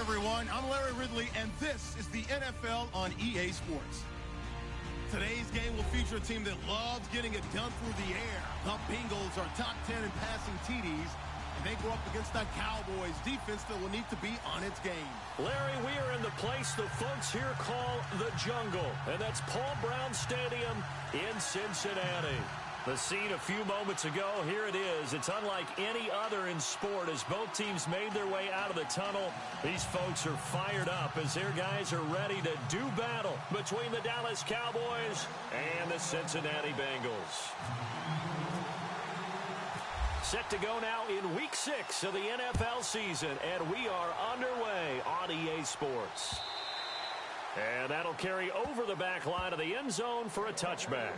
everyone. I'm Larry Ridley, and this is the NFL on EA Sports. Today's game will feature a team that loves getting it done through the air. The Bengals are top 10 in passing TDs, and they go up against the Cowboys defense that will need to be on its game. Larry, we are in the place the folks here call the Jungle, and that's Paul Brown Stadium in Cincinnati. The scene a few moments ago, here it is. It's unlike any other in sport as both teams made their way out of the tunnel. These folks are fired up as their guys are ready to do battle between the Dallas Cowboys and the Cincinnati Bengals. Set to go now in Week 6 of the NFL season, and we are underway on EA Sports. And that'll carry over the back line of the end zone for a touchback.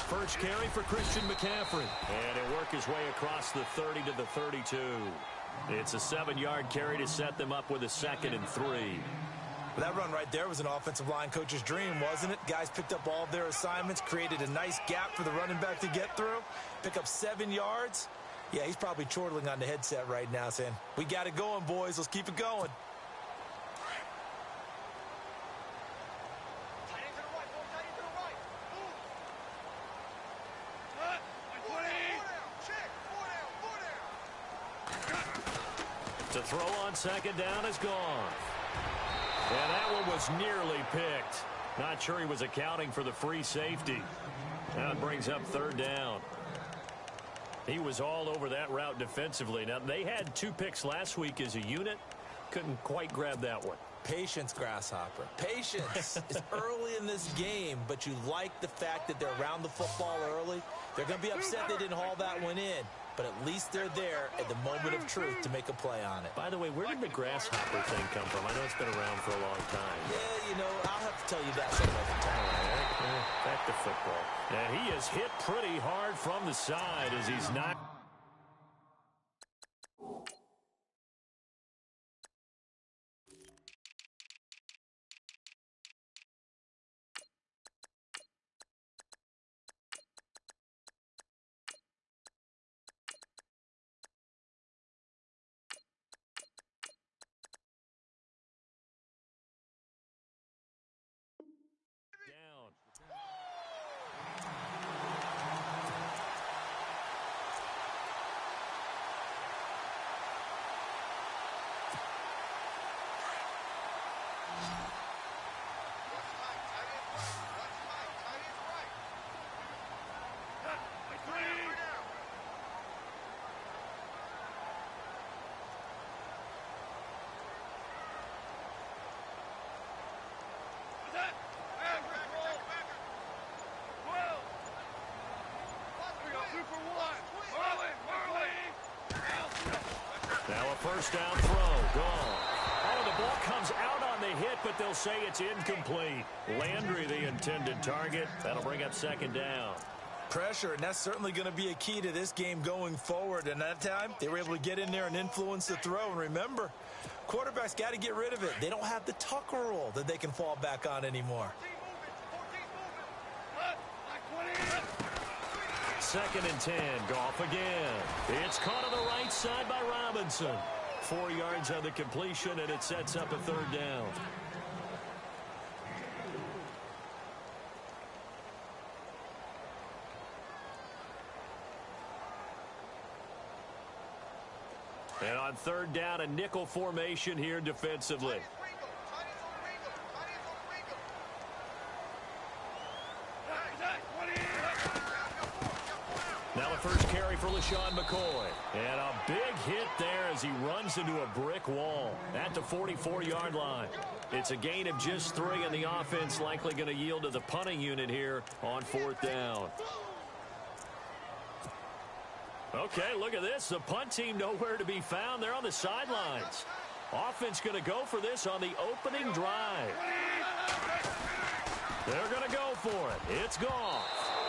First carry for Christian McCaffrey. And he'll work his way across the 30 to the 32. It's a 7-yard carry to set them up with a 2nd and 3. Well, that run right there was an offensive line coach's dream, wasn't it? Guys picked up all of their assignments, created a nice gap for the running back to get through, pick up 7 yards. Yeah, he's probably chortling on the headset right now saying, we got it going, boys. Let's keep it going. To throw on 2nd down is gone. And that one was nearly picked. Not sure he was accounting for the free safety. Now it brings up 3rd down. He was all over that route defensively. Now, they had 2 picks last week as a unit. Couldn't quite grab that one. Patience, Grasshopper. Patience. It's early in this game, but you like the fact that they're around the football early. They're going to be upset they didn't haul that one in, but at least they're there at the moment of truth to make a play on it. By the way, where did the Grasshopper thing come from? I know it's been around for a long time. Yeah, you know, I'll have to tell you that some other time. Back to football. And he is hit pretty hard from the side as he's not. Now a first down throw. Gone. Oh, the ball comes out on the hit, but they'll say it's incomplete. Landry, the intended target. That'll bring up 2nd down. Pressure, and that's certainly going to be a key to this game going forward. And that time, they were able to get in there and influence the throw. And remember, quarterbacks got to get rid of it. They don't have the Tucker rule that they can fall back on anymore. 2nd and 10. Goff again. It's caught on the right side by Robinson. 4 yards on the completion, and it sets up a 3rd down. And on 3rd down, a nickel formation here defensively. Now the first carry for LaShawn McCoy. And a big hit there as he runs into a brick wall at the 44-yard line. It's a gain of just 3, and the offense likely going to yield to the punting unit here on 4th down. Okay, look at this. The punt team nowhere to be found. They're on the sidelines. Offense going to go for this on the opening drive. They're going to go for it. It's gone.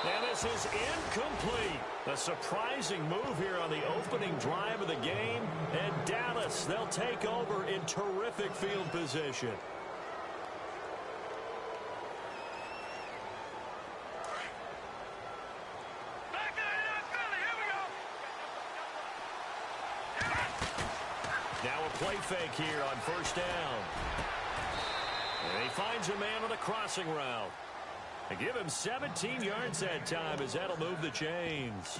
And this is incomplete. A surprising move here on the opening drive of the game. And Dallas, they'll take over in terrific field position. Now a play fake here on first down. And he finds a man on a crossing route. And give him 17 yards that time as that'll move the chains.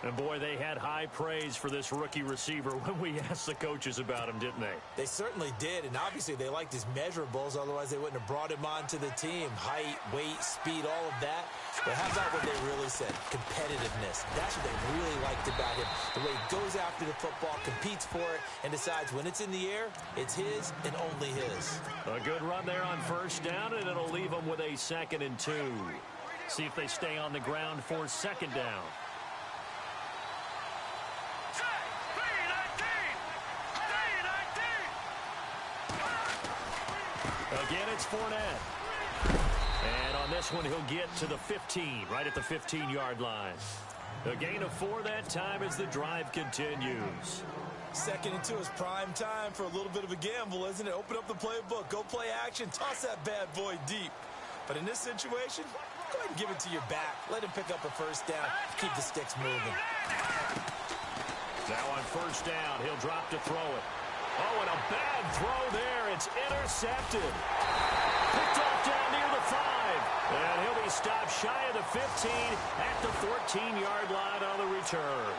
And, boy, they had high praise for this rookie receiver when we asked the coaches about him, didn't they? They certainly did, and obviously they liked his measurables. Otherwise, they wouldn't have brought him onto the team. Height, weight, speed, all of that. But how about what they really said? Competitiveness. That's what they really liked about him. The way he goes after the football, competes for it, and decides when it's in the air, it's his and only his. A good run there on first down, and it'll leave them with a 2nd and 2. See if they stay on the ground for 2nd down. Again, it's Fournette. And on this one, he'll get to the 15, right at the 15-yard line. A gain of 4 that time as the drive continues. 2nd and 2 is prime time for a little bit of a gamble, isn't it? Open up the playbook, go play action, toss that bad boy deep. But in this situation, go ahead and give it to your back. Let him pick up a first down. Keep the sticks moving. Now on first down, he'll drop to throw it. Oh, and a bad throw there. It's intercepted. Picked off down near the 5. And he'll be stopped shy of the 15 at the 14-yard line on the return.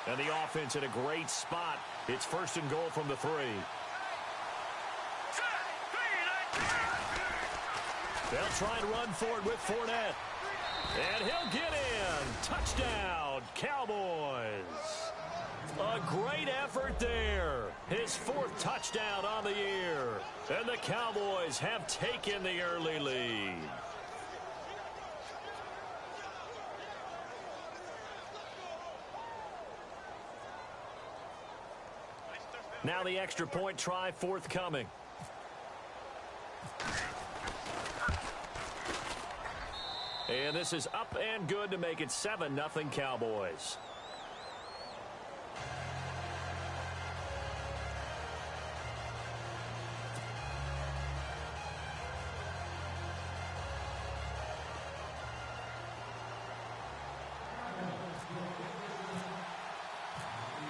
And the offense in a great spot. It's 1st and goal from the 3. They'll try and run forward with Fournette. And he'll get in. Touchdown, Cowboys. A great effort there. His 4th touchdown on the year. And the Cowboys have taken the early lead. Now the extra point try forthcoming. And this is up and good to make it 7-0 Cowboys.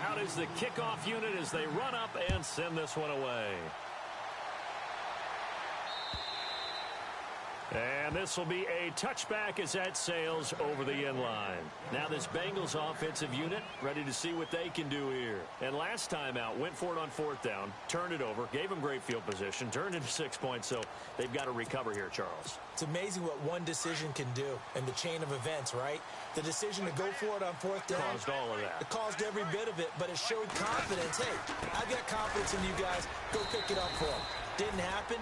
Out is the kickoff unit as they run up and send this one away. And this will be a touchback as that sails over the end line. Now this Bengals offensive unit ready to see what they can do here. And last time out, went for it on 4th down, turned it over, gave them great field position, turned into 6 points, so they've got to recover here, Charles. It's amazing what one decision can do in the chain of events, right? The decision to go for it on 4th down. Caused all of that. It caused every bit of it, but it showed confidence. Hey, I've got confidence in you guys. Go pick it up for them. Didn't happen.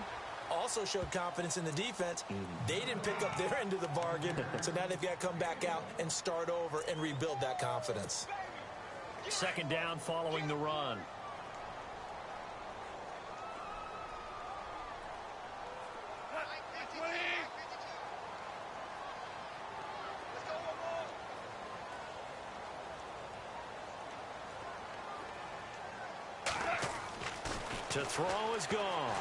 Also showed confidence in the defense. They didn't pick up their end of the bargain, so now they've got to come back out and start over and rebuild that confidence. 2nd down following the run. To throw is gone.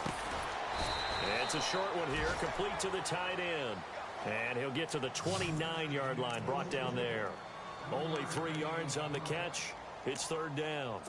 It's a short one here, complete to the tight end. And he'll get to the 29-yard line, brought down there. Only 3 yards on the catch. It's 3rd down.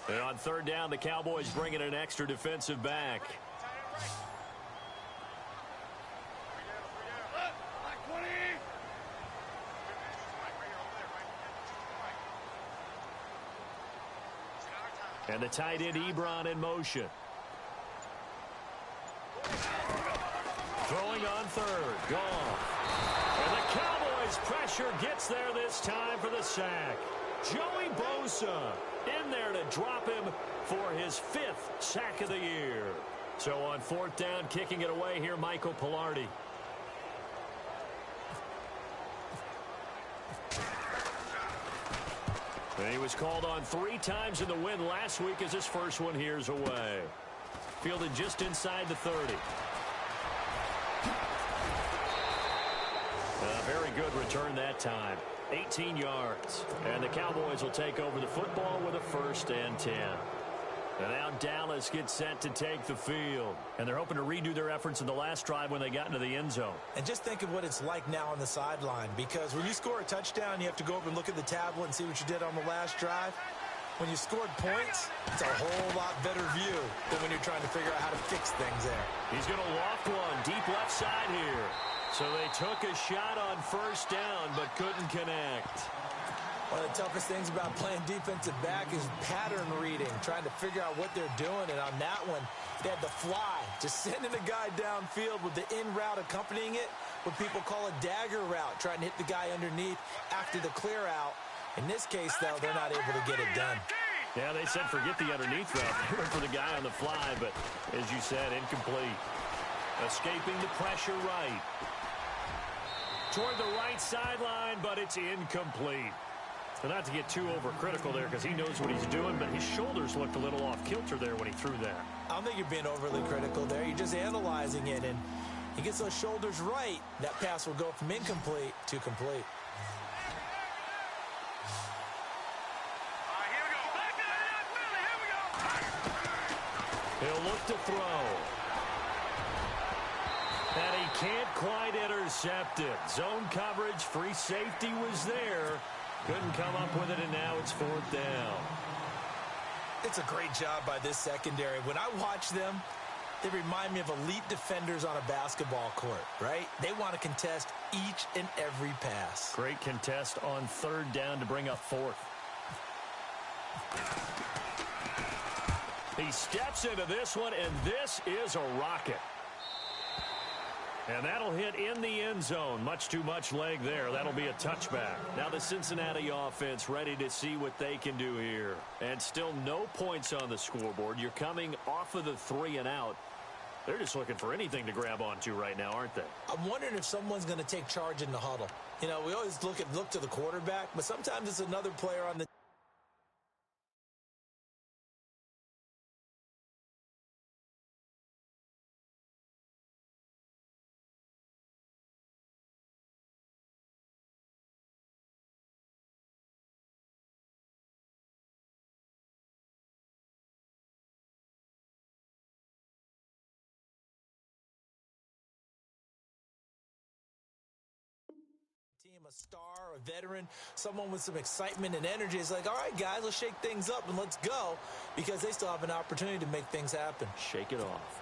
And on 3rd down, the Cowboys bring in an extra defensive back. And the tight end Ebron in motion. Throwing on third. Gone. And the Cowboys pressure gets there this time for the sack. Joey Bosa in there to drop him for his 5th sack of the year. So on 4th down, kicking it away here, Michael Pilardi. And he was called on 3 times in the win last week as his first one here's away. Fielded just inside the 30. A very good return that time. 18 yards. And the Cowboys will take over the football with a 1st and 10. And now Dallas gets set to take the field. And they're hoping to redo their efforts in the last drive when they got into the end zone. And just think of what it's like now on the sideline. Because when you score a touchdown, you have to go over and look at the tablet and see what you did on the last drive. When you scored points, it's a whole lot better view than when you're trying to figure out how to fix things there. He's going to loft one deep left side here. So they took a shot on 1st down, but couldn't connect. One of the toughest things about playing defensive back is pattern reading, trying to figure out what they're doing. And on that one, they had the fly, just sending a guy downfield with the in route accompanying it, what people call a dagger route, trying to hit the guy underneath after the clear out. In this case, though, they're not able to get it done. Yeah, they said forget the underneath route. They went for the guy on the fly, but as you said, incomplete. Escaping the pressure right. Toward the right sideline, but it's incomplete. So not to get too overcritical there because he knows what he's doing, but his shoulders looked a little off kilter there when he threw that. I don't think you're being overly critical there. You're just analyzing it, and he gets those shoulders right. That pass will go from incomplete to complete. He'll look to throw. And he can't quite intercept it. Zone coverage, free safety was there. Couldn't come up with it, and now it's 4th down. It's a great job by this secondary. When I watch them, they remind me of elite defenders on a basketball court, right? They want to contest each and every pass. Great contest on 3rd down to bring up 4th. He steps into this one, and this is a rocket. And that'll hit in the end zone. Much too much leg there. That'll be a touchback. Now the Cincinnati offense ready to see what they can do here. And still no points on the scoreboard. You're coming off of the 3 and out. They're just looking for anything to grab onto right now, aren't they? I'm wondering if someone's going to take charge in the huddle. You know, we always look to the quarterback, but sometimes it's another player on the team, a star, a veteran, someone with some excitement and energy. It's like, all right, guys, let's shake things up and let's go, because they still have an opportunity to make things happen. Shake it off.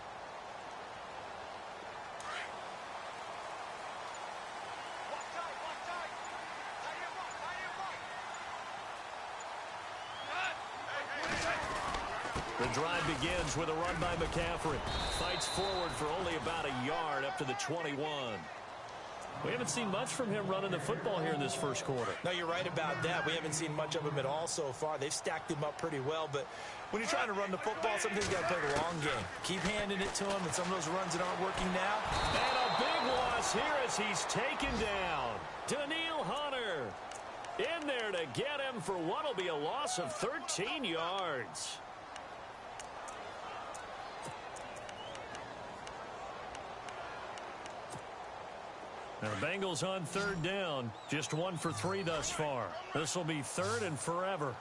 The drive begins with a run by McCaffrey. Fights forward for only about a yard up to the 21. We haven't seen much from him running the football here in this first quarter. No, you're right about that. We haven't seen much of him at all so far. They've stacked him up pretty well, but when you're trying to run the football, sometimes you got to play the long game. Keep handing it to him, and some of those runs that aren't working now. And a big loss here as he's taken down. Daniil Hunter in there to get him for what will be a loss of 13 yards. Now the Bengals on 3rd down, just 1 for 3 thus far. This will be 3rd and forever.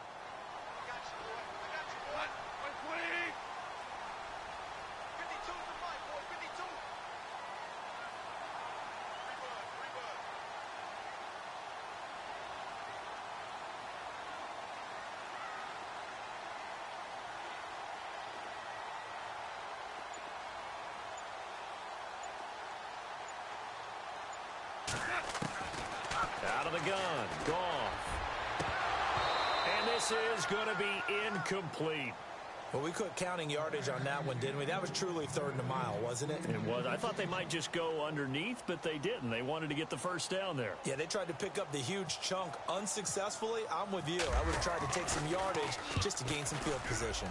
Out of the gun, Goff. And this is going to be incomplete. Well, we quit counting yardage on that one, didn't we? That was truly 3rd and a mile, wasn't it? It was. I thought they might just go underneath, but they didn't. They wanted to get the first down there. Yeah, they tried to pick up the huge chunk unsuccessfully. I'm with you. I would have tried to take some yardage just to gain some field position.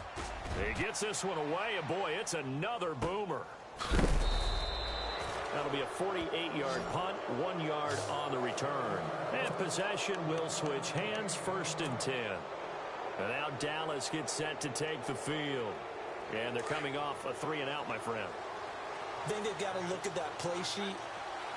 He gets this one away, and boy, it's another boomer. That'll be a 48-yard punt, 1 yard on the return. And possession will switch hands, 1st and 10. And now Dallas gets set to take the field. And they're coming off a 3-and-out, my friend. I think they've got to look at that play sheet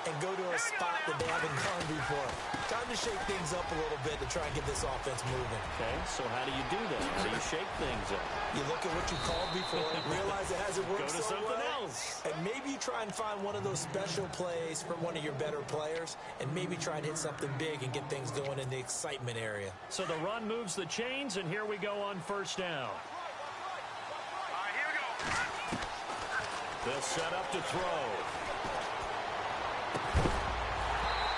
and go to a spot that they haven't gone before. Time to shake things up a little bit to try and get this offense moving. Okay, so how do you do that? How do you shake things up? You look at what you called before, realize it hasn't worked Go to so something well, else. and maybe you try and find one of those special plays from one of your better players, and maybe try and hit something big and get things going in the excitement area. So the run moves the chains, and here we go on 1st down. Here we go. They'll set up to throw.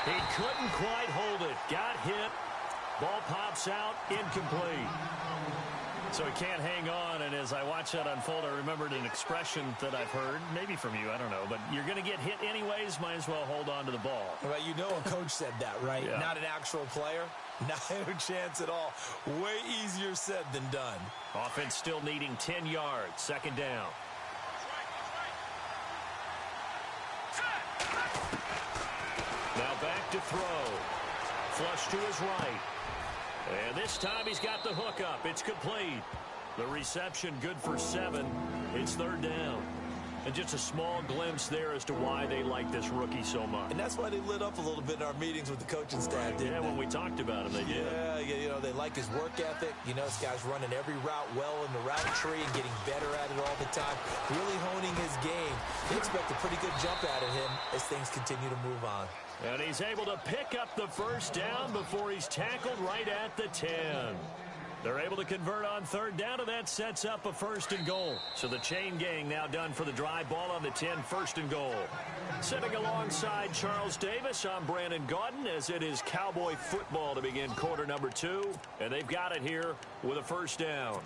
He couldn't quite hold it. Got hit. Ball pops out. Incomplete. So he can't hang on, and as I watch that unfold, I remembered an expression that I've heard, maybe from you, I don't know, but you're going to get hit anyways, might as well hold on to the ball. Well, you know a coach said that, right? Yeah. Not an actual player. Not a chance at all. Way easier said than done. Offense still needing 10 yards. 2nd down. Now back to throw. Flush to his right. And this time he's got the hook up. It's complete. The reception good for 7. It's 3rd down. And just a small glimpse there as to why they like this rookie so much. And that's why they lit up a little bit in our meetings with the coaching staff, didn't Yeah, they? when we talked about him, they did. Yeah, you know, they like his work ethic. You know, this guy's running every route well in the route tree and getting better at it all the time. Really honing his game. They expect a pretty good jump out of him as things continue to move on. And he's able to pick up the 1st down before he's tackled right at the 10. They're able to convert on 3rd down, and that sets up a 1st and goal. So the chain gang now done for the drive. Ball on the 10, 1st and goal. Sitting alongside Charles Davis, I'm Brandon Gaudin, as it is Cowboy football to begin quarter number 2. And they've got it here with a 1st down.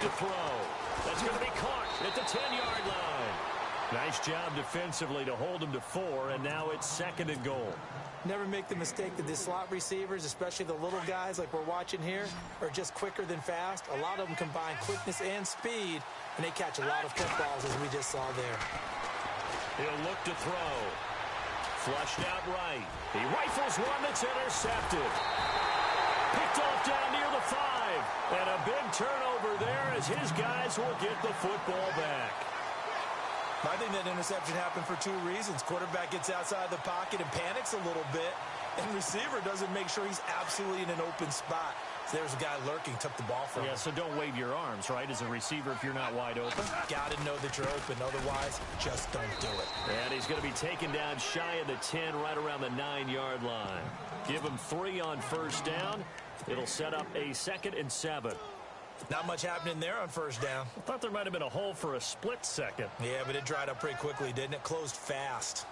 To throw. That's going to be caught at the 10-yard line. Nice job defensively to hold him to 4, and now it's 2nd and goal. Never make the mistake that the slot receivers, especially the little guys like we're watching here, are just quicker than fast. A lot of them combine quickness and speed, and they catch a lot of footballs, as we just saw there. He'll look to throw. Flushed out right. He rifles one that's intercepted. Picked off down near the 5. And a big turnover there as his guys will get the football back. I think that interception happened for 2 reasons. Quarterback gets outside the pocket and panics a little bit, and receiver doesn't make sure he's absolutely in an open spot. So there's a guy lurking, took the ball from him. Yeah, so don't wave your arms, right, as a receiver if you're not wide open. Got to know that you're open. Otherwise, just don't do it. And he's going to be taken down shy of the 10, right around the 9-yard line. Give him 3 on 1st down. It'll set up a 2nd and 7. Not much happening there on 1st down. I thought there might have been a hole for a split second. Yeah, but it dried up pretty quickly, didn't it? Closed fast.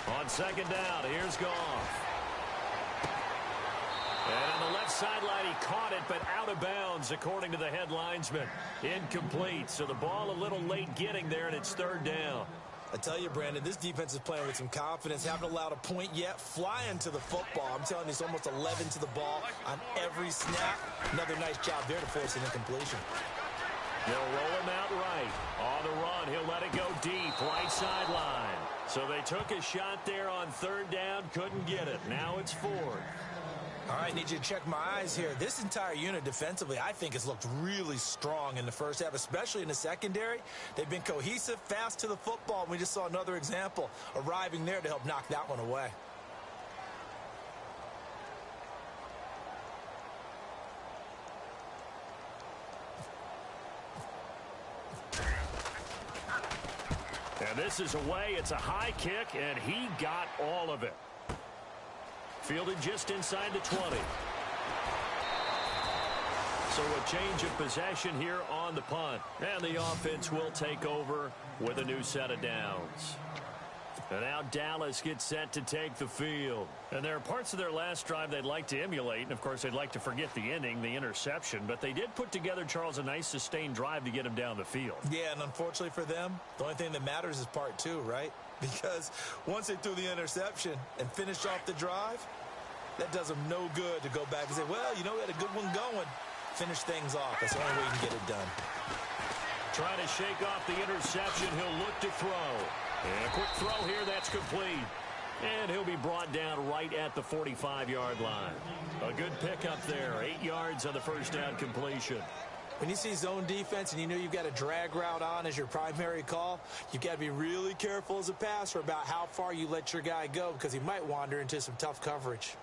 On 2nd down, here's Goff. And on the left sideline, he caught it, but out of bounds, according to the head linesman. Incomplete, so the ball a little late getting there, and it's 3rd down. I tell you, Brandon, this defense is playing with some confidence. Haven't allowed a point yet. Flying to the football. I'm telling you, it's almost 11 to the ball on every snap. Another nice job there to force an incompletion. They'll roll him out right. On the run, he'll let it go deep, right sideline. So they took a shot there on 3rd down, couldn't get it. Now it's 4th. All right, need you to check my eyes here. This entire unit defensively, I think, has looked really strong in the first half, especially in the secondary. They've been cohesive, fast to the football. We just saw another example arriving there to help knock that one away. And this is away. It's a high kick, and he got all of it. Fielded just inside the 20. So a change of possession here on the punt. And the offense will take over with a new set of downs. And now Dallas gets set to take the field. And there are parts of their last drive they'd like to emulate. And, of course, they'd like to forget the ending, the interception. But they did put together, Charles, a nice sustained drive to get him down the field. Yeah, and unfortunately for them, the only thing that matters is part two, right? Because once they threw the interception and finished off the drive, that does them no good to go back and say, well, you know, we had a good one going. Finish things off. That's the only way you can get it done. Trying to shake off the interception. He'll look to throw. And a quick throw here. That's complete. And he'll be brought down right at the 45-yard line. A good pickup there. 8 yards on the first down completion. When you see zone defense and you know you've got a drag route on as your primary call, you've got to be really careful as a passer about how far you let your guy go because he might wander into some tough coverage.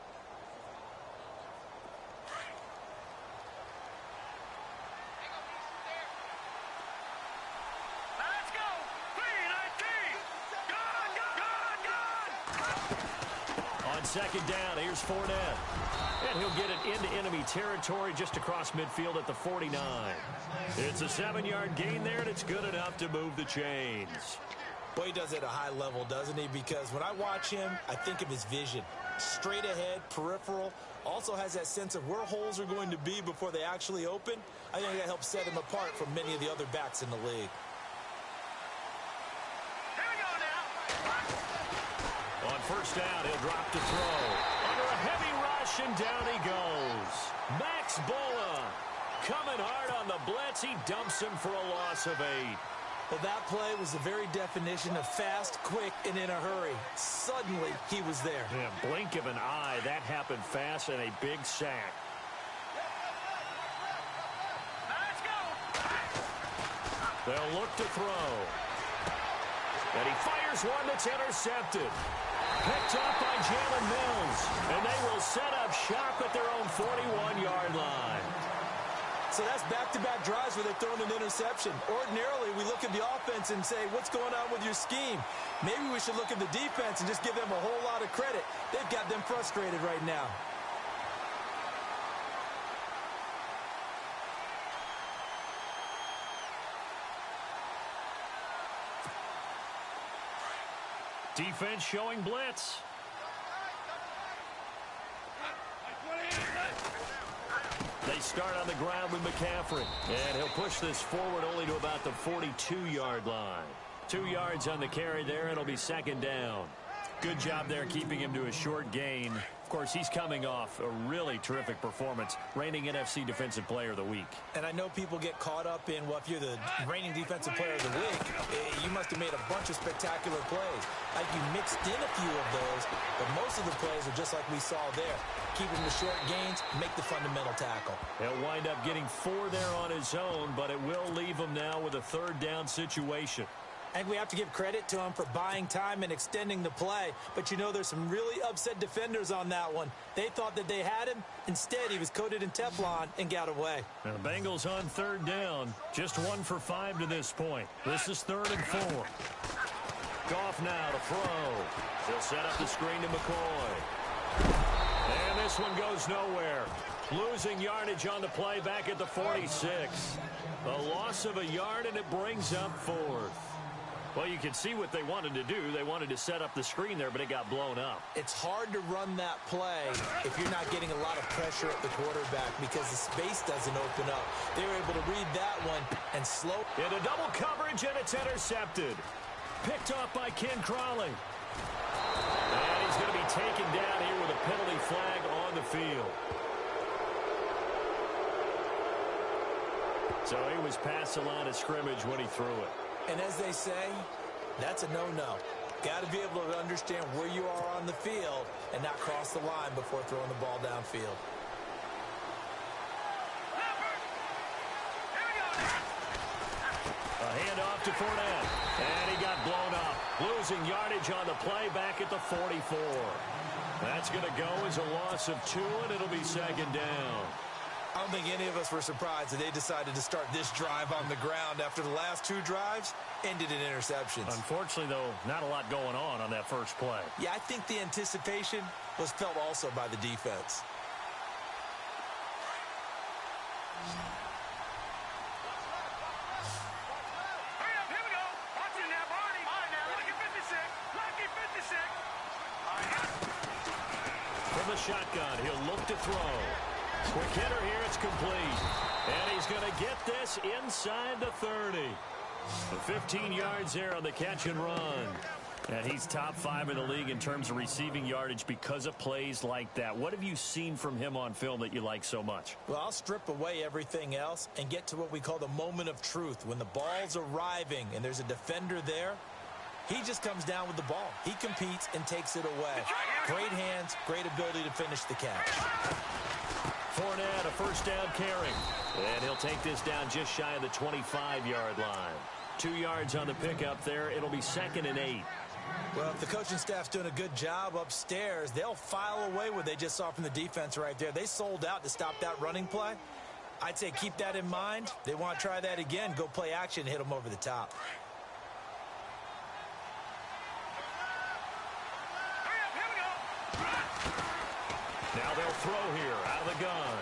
Second down, here's Fournette. And he'll get it into enemy territory just across midfield at the 49. It's a 7-yard gain there, and it's good enough to move the chains. Boy, he does it at a high level, doesn't he? Because when I watch him, I think of his vision. Straight ahead, peripheral. Also has that sense of where holes are going to be before they actually open. I think that helps set him apart from many of the other backs in the league. On first down, he'll drop to throw. Under a heavy rush, and down he goes. Max Bola coming hard on the blitz. He dumps him for a loss of 8. Well, that play was the very definition of fast, quick, and in a hurry. Suddenly, he was there. Yeah, blink of an eye. That happened fast and a big sack. Let's go. They'll look to throw. And he fires one that's intercepted. Picked up by Jalen Mills. And they will set up shop at their own 41-yard line. So that's back-to-back drives where they're throwing an interception. Ordinarily, we look at the offense and say, what's going on with your scheme? Maybe we should look at the defense and just give them a whole lot of credit. They've got them frustrated right now. Defense showing blitz. They start on the ground with McCaffrey. And he'll push this forward only to about the 42-yard line. 2 yards on the carry there. It'll be second down. Good job there keeping him to a short gain. Of course, he's coming off a really terrific performance, reigning NFC Defensive Player of the Week. And I know people get caught up in, well, if you're the reigning Defensive Player of the Week, you must have made a bunch of spectacular plays. Like you mixed in a few of those, but most of the plays are just like we saw there. Keeping the short gains, make the fundamental tackle. He'll wind up getting 4 there on his own, but it will leave him now with a third down situation. I think we have to give credit to him for buying time and extending the play. But, you know, there's some really upset defenders on that one. They thought that they had him. Instead, he was coated in Teflon and got away. Now, the Bengals on third down. Just 1 for 5 to this point. This is 3rd and 4. Goff now to throw. He'll set up the screen to McCoy. And this one goes nowhere. Losing yardage on the play back at the 46. A loss of a yard, and it brings up 4th. Well, you can see what they wanted to do. They wanted to set up the screen there, but it got blown up. It's hard to run that play if you're not getting a lot of pressure at the quarterback because the space doesn't open up. They were able to read that one and slow. Into double coverage, and it's intercepted. Picked off by Ken Crawley. And he's going to be taken down here with a penalty flag on the field. So he was past the line of scrimmage when he threw it. And as they say, that's a no-no. Got to be able to understand where you are on the field and not cross the line before throwing the ball downfield. A handoff to Fournette. And he got blown up. Losing yardage on the play back at the 44. That's going to go as a loss of 2, and it'll be second down. I don't think any of us were surprised that they decided to start this drive on the ground after the last 2 drives ended in interceptions. Unfortunately, though, not a lot going on that that first play. Yeah, I think the anticipation was felt also by the defense. Hurry up, here we go. Watch it now, Barney. All right, now, lucky 56. Lucky 56. All right, From the shotgun, he'll look to throw. Quick hitter here, it's complete. And he's going to get this inside the 30. The 15 yards there on the catch and run. And he's top 5 in the league in terms of receiving yardage because of plays like that. What have you seen from him on film that you like so much? Well, I'll strip away everything else and get to what we call the moment of truth. When the ball's arriving and there's a defender there, he just comes down with the ball. He competes and takes it away. Great hands, great ability to finish the catch. Fournette, a first down carry. And he'll take this down just shy of the 25-yard line. 2 yards on the pickup there. It'll be 2nd and 8. Well, if the coaching staff's doing a good job upstairs, they'll file away what they just saw from the defense right there. They sold out to stop that running play. I'd say keep that in mind. They want to try that again. Go play action, hit them over the top. hurry up, here we go. Now they'll throw here out of the gun.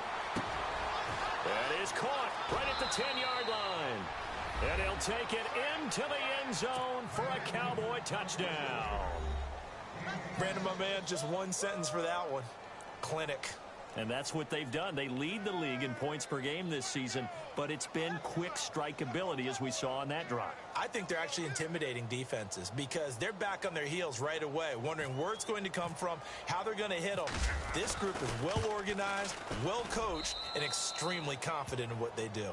That is caught right at the 10-yard line. And he'll take it into the end zone for a Cowboy touchdown. Brandon, my man, just one sentence for that one. Clinic. And that's what they've done. They lead the league in points per game this season, but it's been quick strike ability as we saw on that drive. I think they're actually intimidating defenses because they're back on their heels right away, wondering where it's going to come from, how they're going to hit them. This group is well organized, well coached, and extremely confident in what they do.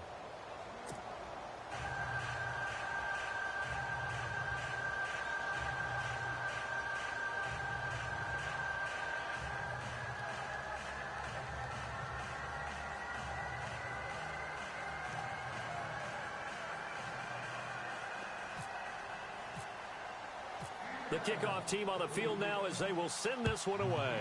The kickoff team on the field now as they will send this one away.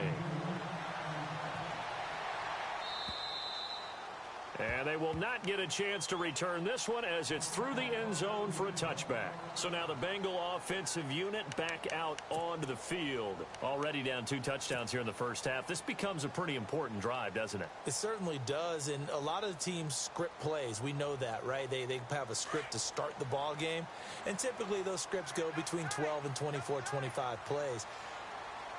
And they will not get a chance to return this one as it's through the end zone for a touchback. So now the Bengal offensive unit back out onto the field. Already down 2 touchdowns here in the first half. This becomes a pretty important drive, doesn't it? It certainly does, and a lot of the teams script plays. We know that, right? They have a script to start the ball game, and typically those scripts go between 12 and 24, 25 plays.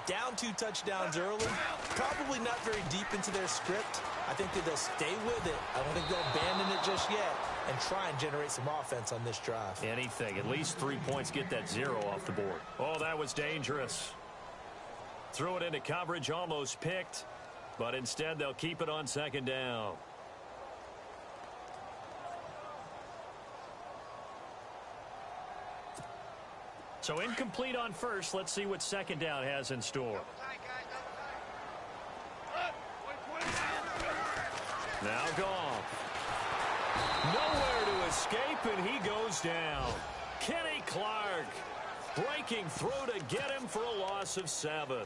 Down 2 touchdowns early, probably not very deep into their script. I think that they'll stay with it. I don't think they'll abandon it just yet and try and generate some offense on this drive. Anything. At least 3 points, get that 0 off the board. Oh, that was dangerous. Threw it into coverage, almost picked, but instead they'll keep it on 2nd down. So incomplete on first. Let's see what 2nd down has in store. Now Goff. Nowhere to escape, and he goes down. Kenny Clark breaking through to get him for a loss of 7.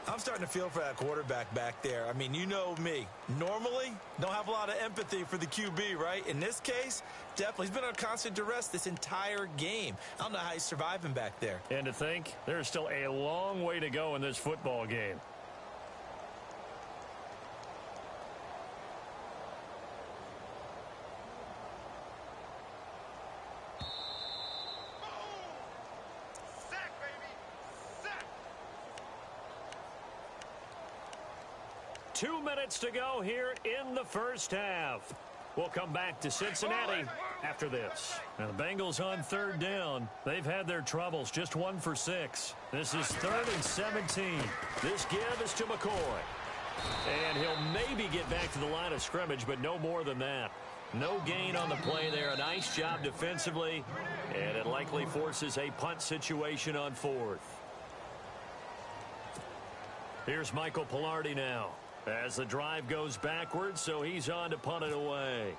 I'm starting to feel for that quarterback back there. I mean, you know me. Normally, don't have a lot of empathy for the QB, right? In this case, definitely. He's been on constant duress this entire game. I don't know how he's surviving back there. And to think, there's still a long way to go in this football game. Sack, baby. Sack. 2 minutes to go here in the first half. We'll come back to Cincinnati after this. Now the Bengals on 3rd down. They've had their troubles, just 1 for 6. This is 3rd and 17. This give is to McCoy. And he'll maybe get back to the line of scrimmage, but no more than that. No gain on the play there. A nice job defensively, and it likely forces a punt situation on 4th. Here's Michael Pilardi now as the drive goes backwards, so he's on to punt it away.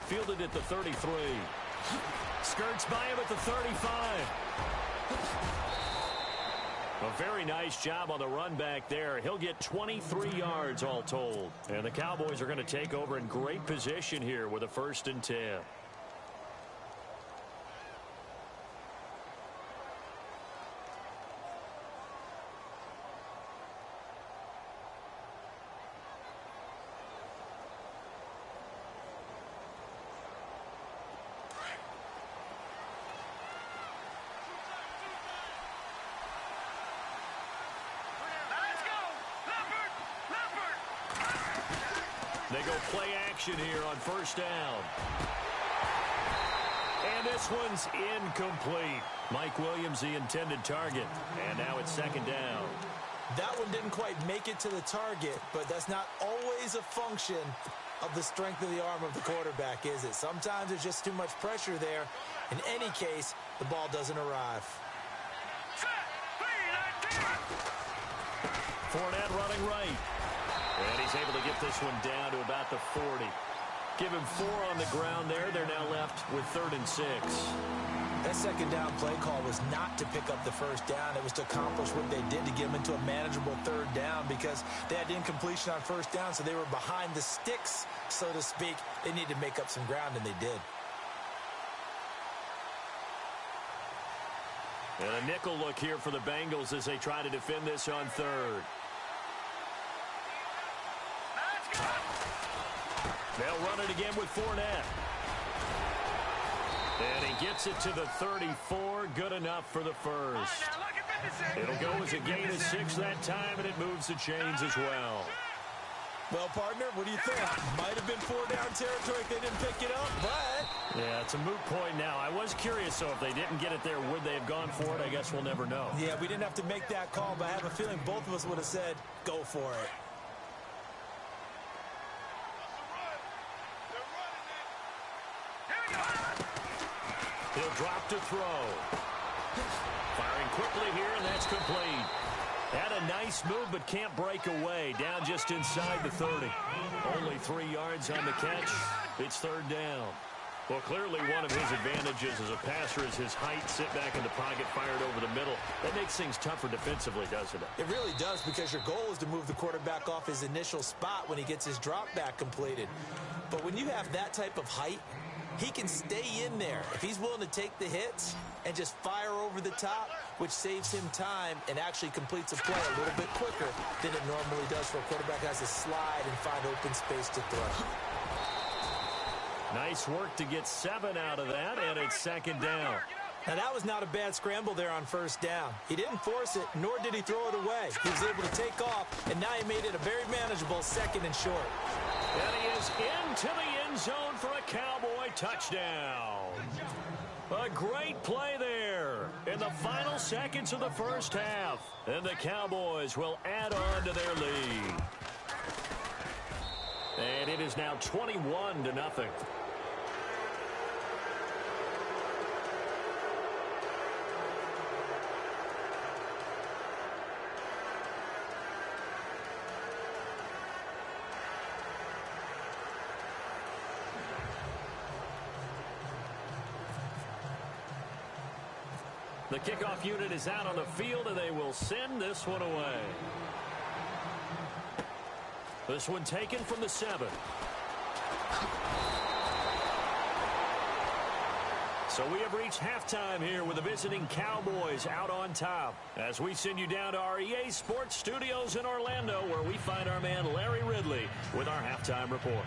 Fielded at the 33. Skirts by him at the 35. A very nice job on the run back there. He'll get 23 yards all told. And the Cowboys are going to take over in great position here with a 1st and 10. They go play action here on 1st down. And this one's incomplete. Mike Williams, the intended target. And now it's 2nd down. That one didn't quite make it to the target, but that's not always a function of the strength of the arm of the quarterback, is it? Sometimes there's just too much pressure there. In any case, the ball doesn't arrive. Fournette running right. And he's able to get this one down to about the 40. Give him 4 on the ground there. They're now left with 3rd and 6. That 2nd down play call was not to pick up the 1st down. It was to accomplish what they did to get them into a manageable 3rd down because they had incompletion on 1st down, so they were behind the sticks, so to speak. They needed to make up some ground, and they did. And a nickel look here for the Bengals as they try to defend this on 3rd. They'll run it again with Fournette. And he gets it to the 34. Good enough for the 1st. It'll go as a gain of 6 that time, and it moves the chains as well. Well, partner, what do you think? Might have been 4-down territory if they didn't pick it up, but... Yeah, it's a moot point now. I was curious, so if they didn't get it there, would they have gone for it? I guess we'll never know. Yeah, we didn't have to make that call, but I have a feeling both of us would have said, go for it. He'll drop to throw. Firing quickly here, and that's complete. Had a nice move, but can't break away. Down just inside the 30. Only 3 yards on the catch. It's 3rd down. Well, clearly one of his advantages as a passer is his height. Sit back in the pocket, fired over the middle. That makes things tougher defensively, doesn't it? It really does, because your goal is to move the quarterback off his initial spot when he gets his drop back completed. But when you have that type of height, he can stay in there if he's willing to take the hits and just fire over the top, which saves him time and actually completes a play a little bit quicker than it normally does for a quarterback that has to slide and find open space to throw. Nice work to get 7 out of that, and it's 2nd down. Now, that was not a bad scramble there on 1st down. He didn't force it, nor did he throw it away. He was able to take off, and now he made it a very manageable 2nd and short. And he is into the end zone for a Cowboy touchdown. A great play there in the final seconds of the 1st half. And the Cowboys will add on to their lead. And it is now 21-0. The kickoff unit is out on the field, and they will send this one away. This one taken from the 7. So we have reached halftime here with the visiting Cowboys out on top. As we send you down to our EA Sports Studios in Orlando, where we find our man Larry Ridley with our halftime report.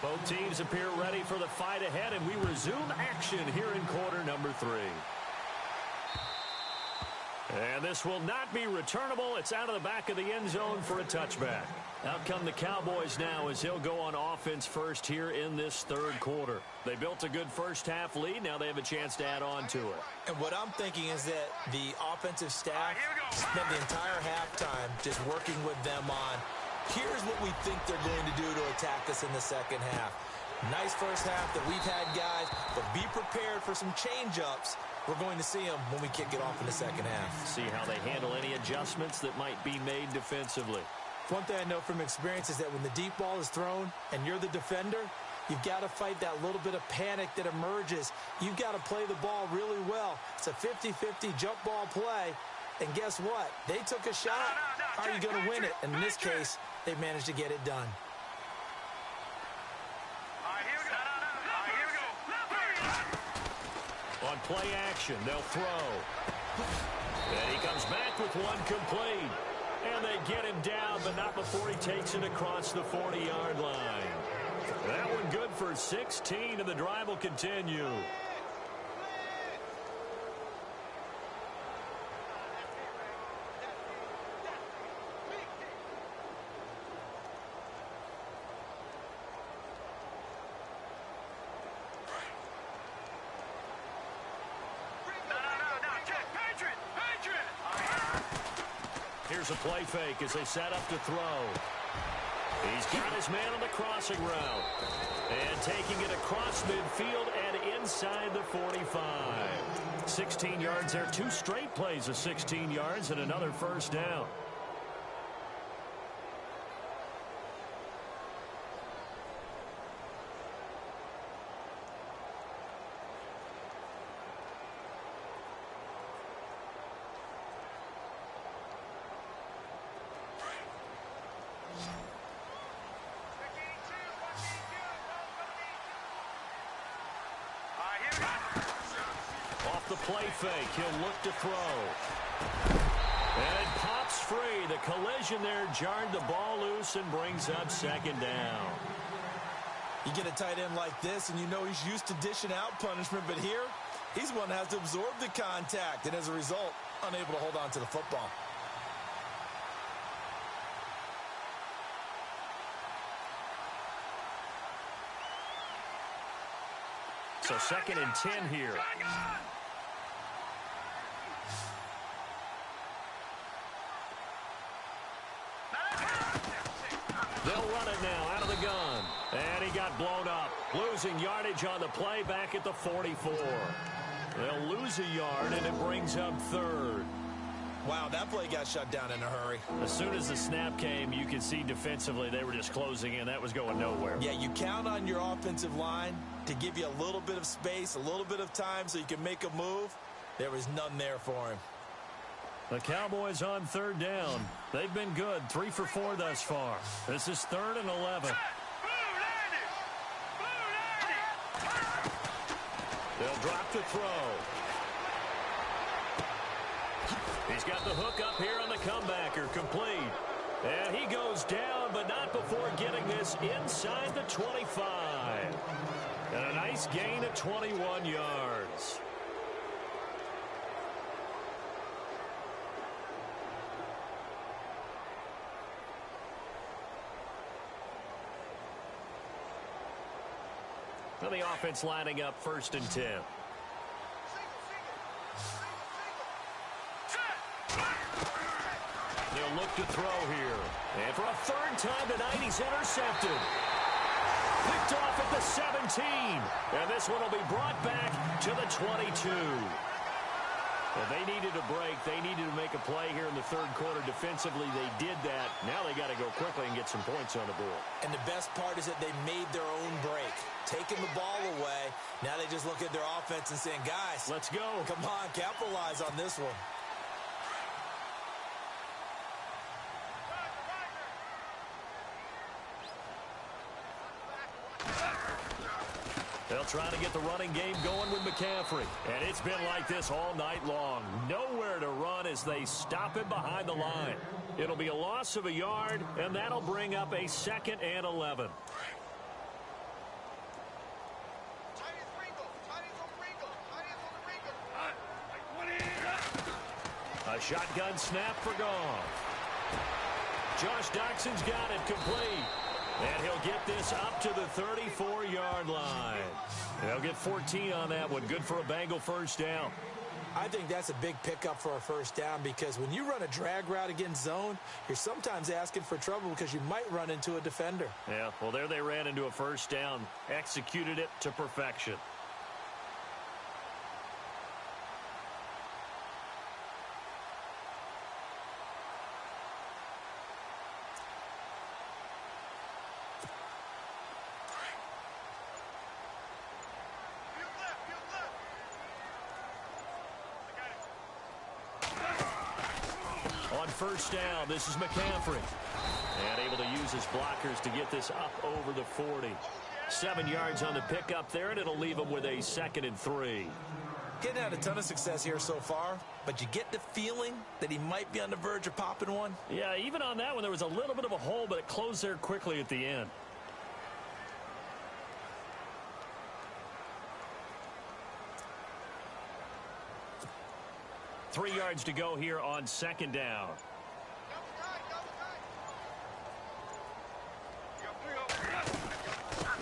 Both teams appear ready for the fight ahead, and we resume action here in quarter number 3. And this will not be returnable. It's out of the back of the end zone for a touchback. Out come the Cowboys now as they'll go on offense first here in this 3rd quarter. They built a good 1st half lead. Now they have a chance to add on to it. And what I'm thinking is that the offensive staff spent the entire halftime just working with them on, here's what we think they're going to do to attack us in the 2nd half. Nice first half that we've had, guys, but be prepared for some change-ups. We're going to see them when we kick it off in the second half. See how they handle any adjustments that might be made defensively. One thing I know from experience is that when the deep ball is thrown and you're the defender, you've got to fight that little bit of panic that emerges. You've got to play the ball really well. It's a 50-50 jump ball play. And guess what? They took a shot. Are you going to win it? And in this case, they managed to get it done. On play action, they'll throw. And he comes back with one complete. And they get him down, but not before he takes it across the 40-yard line. That one good for 16, and the drive will continue. Here's a play fake as they set up to throw. He's got his man on the crossing route. And taking it across midfield and inside the 45. 16 yards there. 2 straight plays of 16 yards and another first down. The play fake, he'll look to throw. And it pops free. The collision there jarred the ball loose and brings up second down. You get a tight end like this, and you know he's used to dishing out punishment, but here, he's one that has to absorb the contact, and as a result, unable to hold on to the football. So 2nd and 10 here. They'll run it now out of the gun. And he got blown up. Losing yardage on the play back at the 44. They'll lose a yard, and it brings up 3rd. Wow, that play got shut down in a hurry. As soon as the snap came, you could see defensively they were just closing in. That was going nowhere. Yeah, you count on your offensive line to give you a little bit of space, a little bit of time so you can make a move. There was none there for him. The Cowboys on 3rd down. They've been good, 3 for 4 thus far. This is 3rd and 11. They'll drop the throw. He's got the hook up here on the comebacker, complete. And he goes down, but not before getting this inside the 25. And a nice gain of 21 yards. Well, the offense lining up 1st and 10. They'll look to throw here. And for a 3rd time tonight, he's intercepted. Picked off at the 17. And this one will be brought back to the 22. And they needed a break. They needed to make a play here in the 3rd quarter. Defensively, they did that. Now they got to go quickly and get some points on the board. And the best part is that they made their own break. Taking the ball away. Now they just look at their offense and saying, guys, let's go. Come on, capitalize on this one. They'll try to get the running game going with McCaffrey. And it's been like this all night long. Nowhere to run as they stop him behind the line. It'll be a loss of a yard, and that'll bring up a 2nd and 11. A shotgun snap for Goff. Josh Doxson's got it complete. And he'll get this up to the 34-yard line. They'll get 14 on that one. Good for a Bengal first down. I think that's a big pickup for a first down because when you run a drag route against zone, you're sometimes asking for trouble because you might run into a defender. Yeah, well, there they ran into a first down, executed it to perfection. On first down, this is McCaffrey. And able to use his blockers to get this up over the 40. 7 yards on the pickup there, and it'll leave him with a 2nd and 3. Getting had a ton of success here so far, but you get the feeling that he might be on the verge of popping one. Yeah, even on that one, there was a little bit of a hole, but it closed there quickly at the end. Three yards to go here on 2nd down.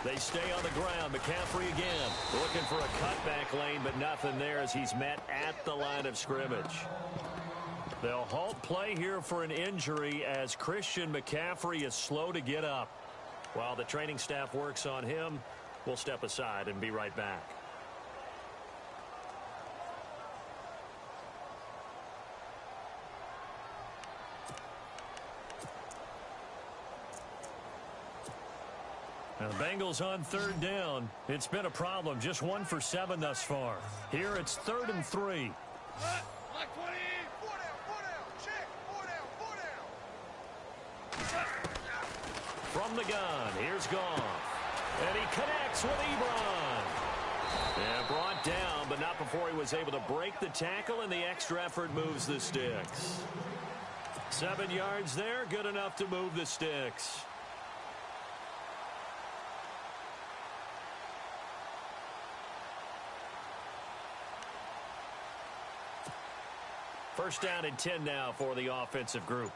They stay on the ground. McCaffrey again. Looking for a cutback lane, but nothing there as he's met at the line of scrimmage. They'll halt play here for an injury as Christian McCaffrey is slow to get up. While the training staff works on him, we'll step aside and be right back. Now the Bengals on 3rd down. It's been a problem. Just 1 for 7 thus far. Here it's 3rd and 3. From the gun, here's Goff. And he connects with Ebron. And brought down, but not before he was able to break the tackle, and the extra effort moves the sticks. 7 yards there, good enough to move the sticks. First down and 10 now for the offensive group.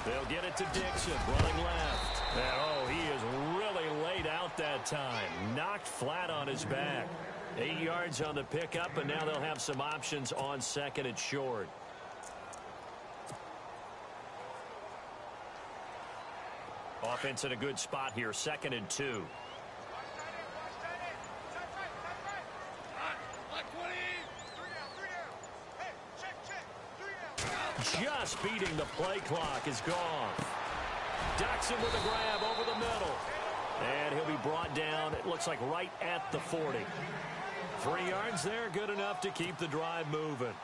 They'll get it to Dixon, running left. And oh, he is really laid out that time. Knocked flat on his back. 8 yards on the pickup, and now they'll have some options on 2nd and short. Offense in a good spot here, 2nd and 2. Just beating the play clock is gone. Ducks him with a grab over the middle. And he'll be brought down, it looks like right at the 40. 3 yards there, good enough to keep the drive moving.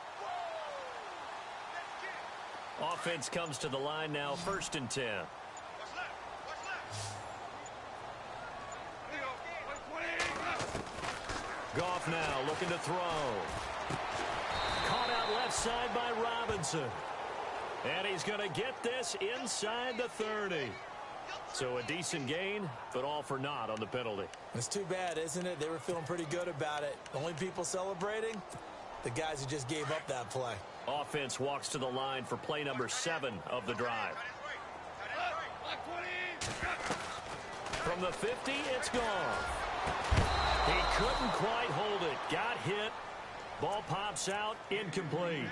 Offense comes to the line now, 1st and 10. Goff now looking to throw. Caught out left side by Robinson. And he's going to get this inside the 30. So a decent gain, but all for naught on the penalty. It's too bad, isn't it? They were feeling pretty good about it. Only people celebrating, the guys who just gave up that play. Offense walks to the line for play number 7 of the drive. From the 50, it's gone. He couldn't quite hold it. Got hit. Ball pops out. Incomplete.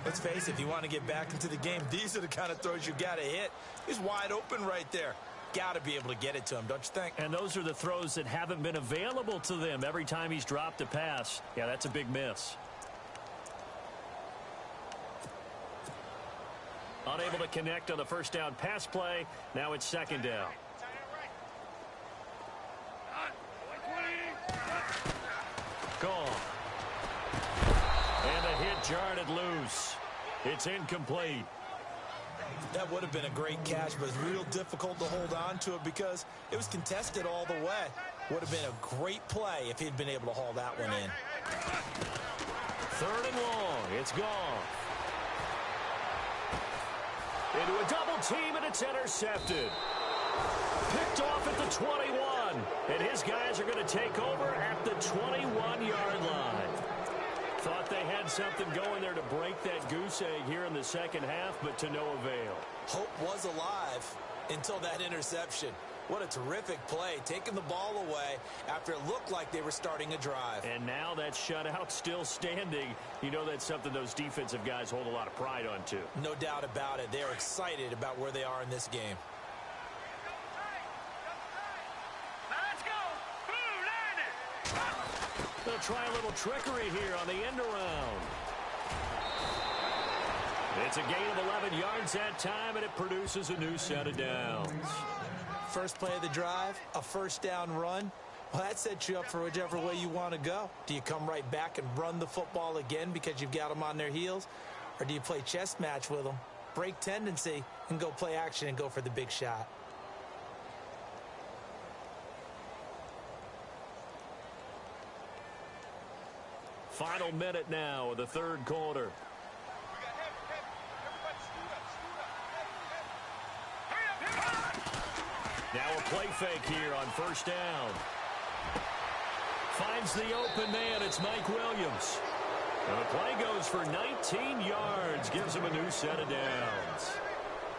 Let's face it, if you want to get back into the game, these are the kind of throws you got to hit. He's wide open right there. Got to be able to get it to him, don't you think? And those are the throws that haven't been available to them every time he's dropped a pass. Yeah, that's a big miss. Unable to connect on the first down pass play. Now it's 2nd down. Gone. And the hit jarred it loose. It's incomplete. That would have been a great catch, but it's real difficult to hold on to it because it was contested all the way. Would have been a great play if he'd been able to haul that one in. 3rd and long. It's gone. Into a double team, and it's intercepted. Picked off at the 21. And his guys are going to take over at the 21-yard line. Thought they had something going there to break that goose egg here in the second half, but to no avail. Hope was alive until that interception. What a terrific play, taking the ball away after it looked like they were starting a drive. And now that shutout still standing. You know that's something those defensive guys hold a lot of pride on, too. No doubt about it. They are excited about where they are in this game. Let's go. Blue, line it. They'll try a little trickery here on the end around. It's a gain of 11 yards that time, and it produces a new set of downs. First play of the drive, a first down run. Well, that sets you up for whichever way you want to go. Do you come right back and run the football again because you've got them on their heels? Or do you play chess match with them, break tendency, and go play action and go for the big shot? Final minute now of the third quarter. Now a play fake here on first down. Finds the open man. It's Mike Williams. And the play goes for 19 yards. Gives him a new set of downs.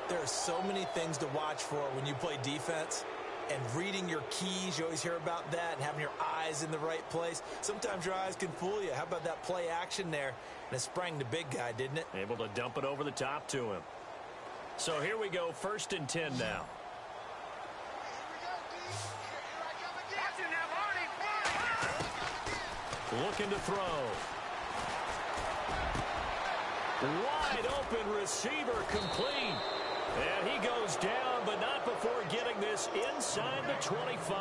There are so many things to watch for when you play defense. And reading your keys, you always hear about that, and having your eyes in the right place. Sometimes your eyes can fool you. How about that play action there? And it sprang the big guy, didn't it? Able to dump it over the top to him. So here we go, 1st and 10 now. Looking to throw. Wide open receiver complete. And he goes down, but not before getting this inside the 25.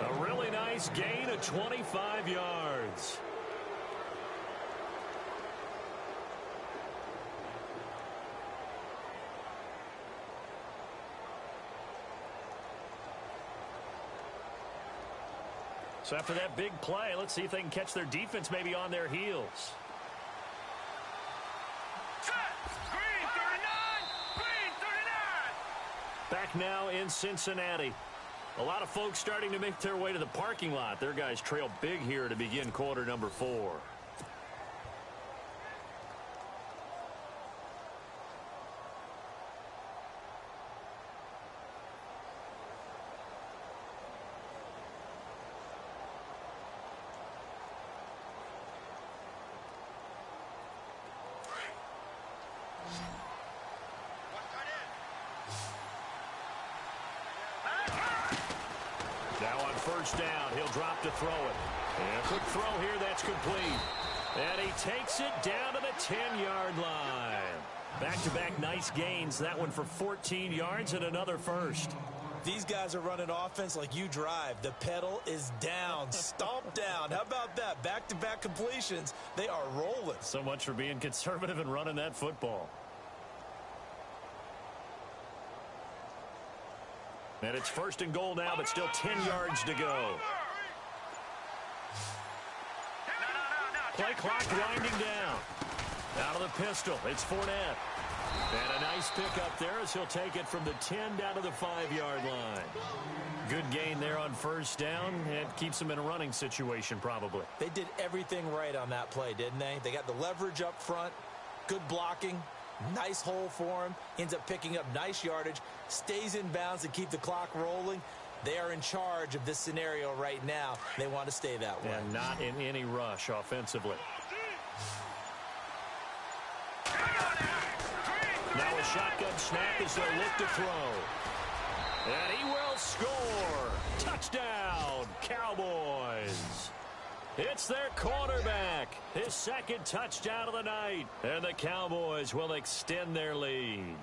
A really nice gain of 25 yards. So after that big play, let's see if they can catch their defense maybe on their heels. Green 39! Green 39! Back now in Cincinnati. A lot of folks starting to make their way to the parking lot. Their guys trail big here to begin quarter number 4. Now on first down, he'll drop to throw it. And a quick throw here, that's complete. And he takes it down to the 10-yard line. Back-to-back nice gains. That one for 14 yards and another first. These guys are running offense like you drive. The pedal is down, stomped down. How about that? Back-to-back completions. They are rolling. So much for being conservative and running that football. And it's 1st and goal now, but still 10 yards to go. Play clock winding down. Out of the pistol, it's Fournette. And a nice pickup there as he'll take it from the 10 down to the 5-yard line. Good gain there on first down. It keeps them in a running situation probably. They did everything right on that play, didn't they? They got the leverage up front, good blocking, nice hole for him, ends up picking up nice yardage, stays in bounds to keep the clock rolling. They are in charge of this scenario right now. They want to stay that way. And not in any rush offensively. Now a shotgun snap as they look to throw. And he will score. Touchdown, Cowboys. It's their quarterback. His second touchdown of the night. And the Cowboys will extend their lead.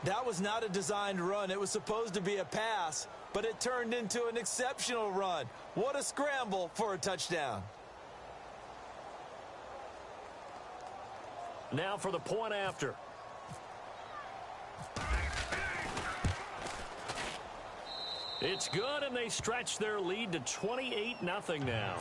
That was not a designed run. It was supposed to be a pass, but it turned into an exceptional run. What a scramble for a touchdown. Now for the point after. It's good, and they stretch their lead to 28-0 now.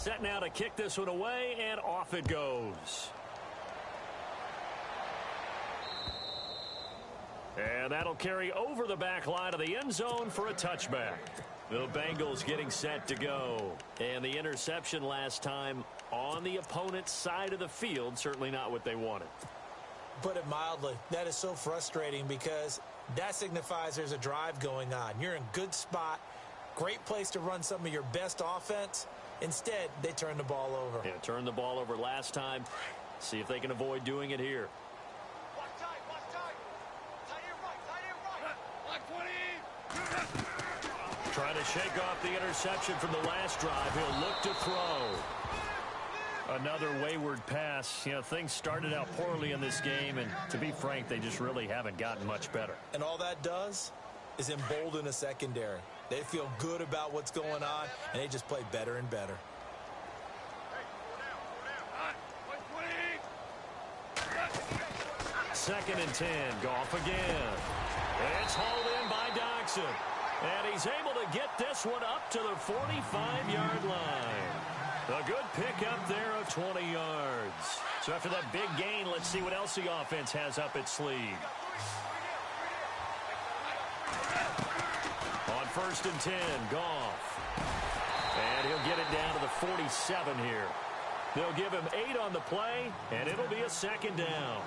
Set now to kick this one away, and off it goes. And that'll carry over the back line of the end zone for a touchback. The Bengals getting set to go. And the interception last time on the opponent's side of the field, certainly not what they wanted. Put it mildly, that is so frustrating because that signifies there's a drive going on. You're in good spot, great place to run some of your best offense. Instead, they turn the ball over. Yeah, turned the ball over last time. See if they can avoid doing it here. Watch tight, watch tight. Tight end right, tight end right. Block 20. Trying to shake off the interception from the last drive. He'll look to throw. Another wayward pass. You know, things started out poorly in this game, and to be frank, they just really haven't gotten much better. And all that does is embolden a secondary. They feel good about what's going on, and they just play better and better. Second and 10. Goff again. It's hauled in by Doxson. And he's able to get this one up to the 45-yard line. A good pickup there of 20 yards. So after that big gain, let's see what else the offense has up its sleeve. On first and 10, Goff. And he'll get it down to the 47 here. They'll give him 8 on the play, and it'll be a second down.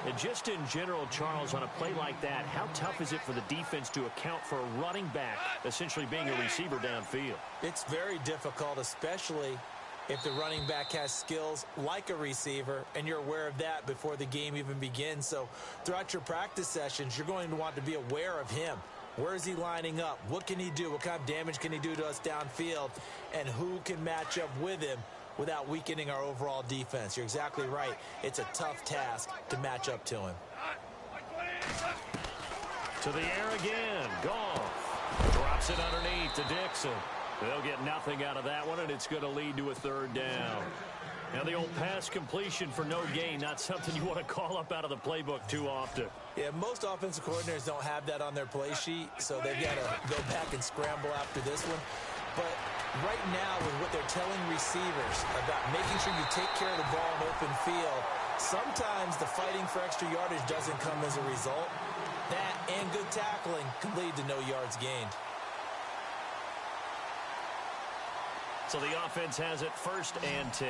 And just in general, Charles, on a play like that, how tough is it for the defense to account for a running back essentially being a receiver downfield? It's very difficult, especially if the running back has skills like a receiver, and you're aware of that before the game even begins. So throughout your practice sessions, you're going to want to be aware of him. Where is he lining up? What can he do? What kind of damage can he do to us downfield? And who can match up with him without weakening our overall defense? You're exactly right. It's a tough task to match up to him. To the air again. Goff drops it underneath to Dixon. They'll get nothing out of that one, and it's going to lead to a third down. Now, the old pass completion for no gain, not something you want to call up out of the playbook too often. Yeah, most offensive coordinators don't have that on their play sheet, so they've got to go back and scramble after this one. But right now, with what they're telling receivers about making sure you take care of the ball in open field, sometimes the fighting for extra yardage doesn't come as a result. That and good tackling can lead to no yards gained. So the offense has it first and 10.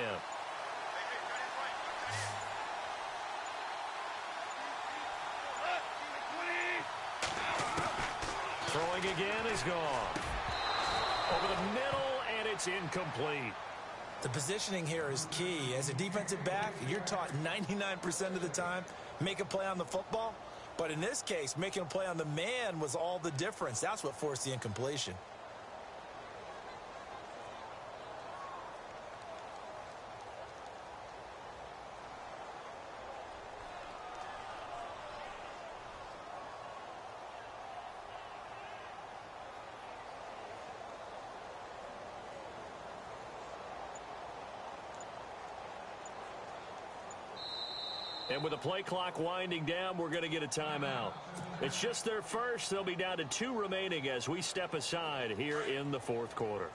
Throwing again is gone. Over the middle, and it's incomplete. The positioning here is key. As a defensive back, you're taught 99% of the time, make a play on the football. But in this case, making a play on the man was all the difference. That's what forced the incompletion. And with the play clock winding down, we're going to get a timeout. It's just their first. They'll be down to 2 remaining as we step aside here in the fourth quarter.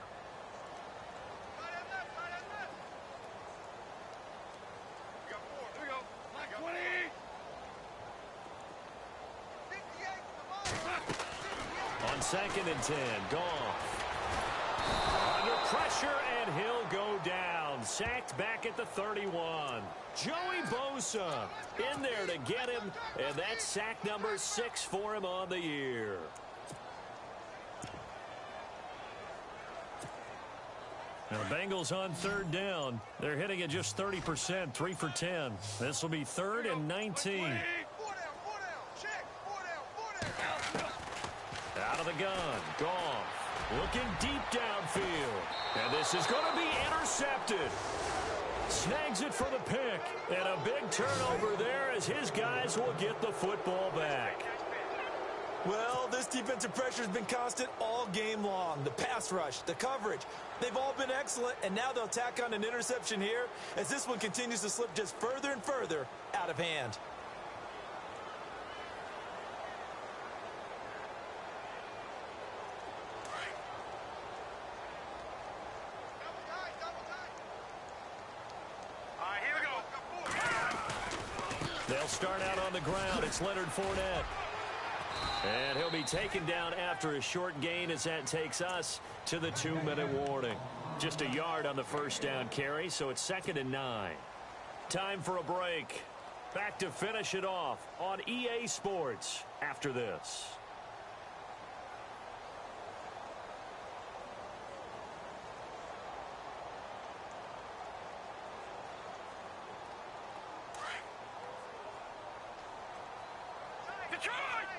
On second and 10, Goff. Under pressure, and he'll go down. Sacked back at the 31. Joey Bosa in there to get him, and that's sack number 6 for him on the year. Now, the Bengals on third down. They're hitting at just 30%, 3 for 10. This will be 3rd and 19. Out of the gun, Goff looking deep downfield. And this is going to be intercepted. Snags it for the pick. And a big turnover there as his guys will get the football back. Well, this defensive pressure has been constant all game long. The pass rush, the coverage, they've all been excellent, and now they'll tack on an interception here as this one continues to slip just further and further out of hand. They'll start out on the ground. It's Leonard Fournette. And he'll be taken down after a short gain as that takes us to the 2-minute warning. Just a yard on the first down carry, so it's 2nd and 9. Time for a break. Back to finish it off on EA Sports after this.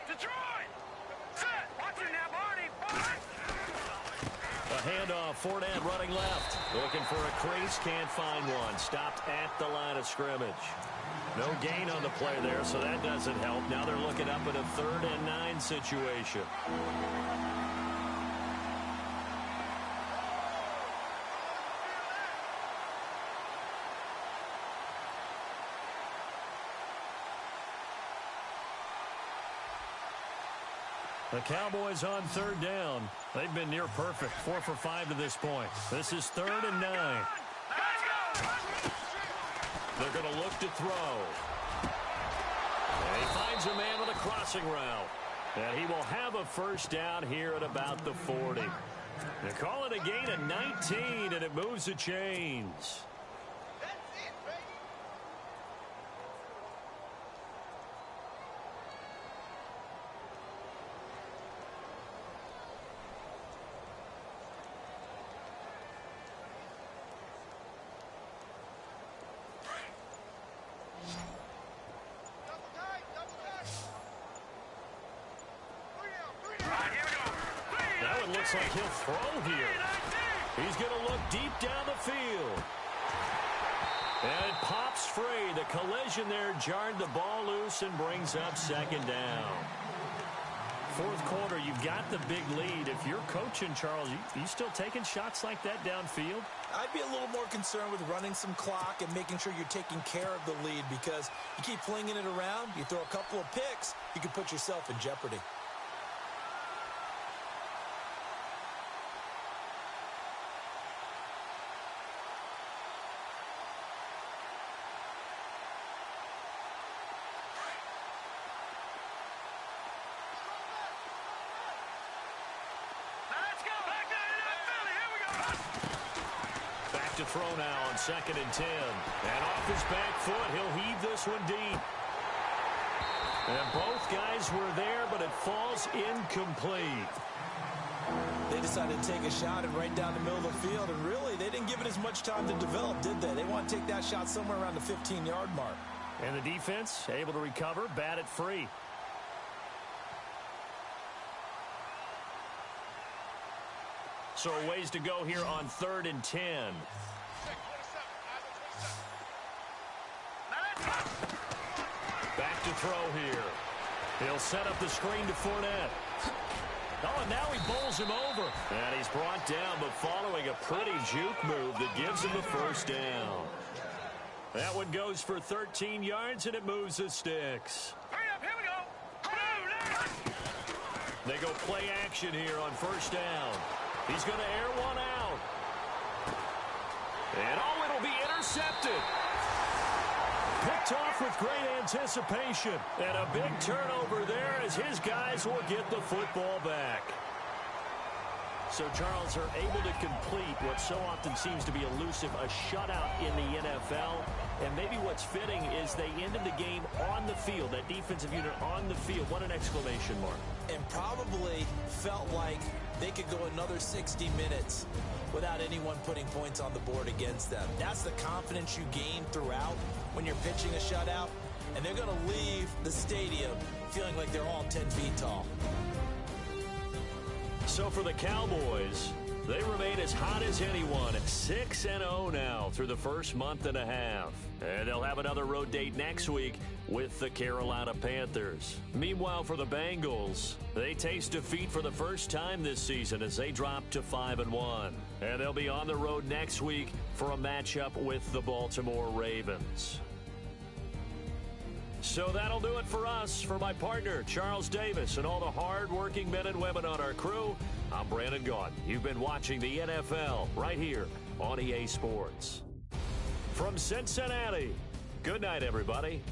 Detroit! Set! Watch it now, Barney! A handoff, Fournette running left. Looking for a crease, can't find one. Stopped at the line of scrimmage. No gain on the play there, so that doesn't help. Now they're looking up at a 3rd and 9 situation. The Cowboys on 3rd down. They've been near perfect, 4 for 5 to this point. This is 3rd and 9. They're going to look to throw. And he finds a man with a crossing route. And he will have a first down here at about the 40. They call it a gain of 19, and it moves the chains. Looks like he'll throw here. He's going to look deep down the field. And it pops free. The collision there jarred the ball loose and brings up 2nd down. 4th quarter, you've got the big lead. If you're coaching, Charles, you still taking shots like that downfield? I'd be a little more concerned with running some clock and making sure you're taking care of the lead, because you keep flinging it around, you throw a couple of picks, you can put yourself in jeopardy. To throw now on 2nd and 10. And off his back foot, he'll heave this one deep. And both guys were there, but it falls incomplete. They decided to take a shot and right down the middle of the field, and really, they didn't give it as much time to develop, did they? They want to take that shot somewhere around the 15-yard mark. And the defense able to recover, bat it free. So a ways to go here on 3rd and 10. Back to throw here. He'll set up the screen to Fournette. Oh, and now he bowls him over. And he's brought down, but following a pretty juke move that gives him the first down. That one goes for 13 yards, and it moves the sticks. Hurry up, here we go. They go play action here on 1st down. He's going to air one out. And, oh, it'll be intercepted. Picked off with great anticipation. And a big turnover there as his guys will get the football back. So, Charles, are able to complete what so often seems to be elusive, a shutout in the NFL. And maybe what's fitting is they ended the game on the field, that defensive unit on the field. What an exclamation mark. And probably felt like they could go another 60 minutes without anyone putting points on the board against them. That's the confidence you gain throughout when you're pitching a shutout. And they're going to leave the stadium feeling like they're all 10 feet tall. So for the Cowboys, they remain as hot as anyone at 6-0 now through the first month and a half. And they'll have another road date next week with the Carolina Panthers. Meanwhile, for the Bengals, they taste defeat for the first time this season as they drop to 5-1. And they'll be on the road next week for a matchup with the Baltimore Ravens. So that'll do it for us. For my partner, Charles Davis, and all the hard-working men and women on our crew, I'm Brandon Gaudin. You've been watching the NFL right here on EA Sports. From Cincinnati, good night, everybody.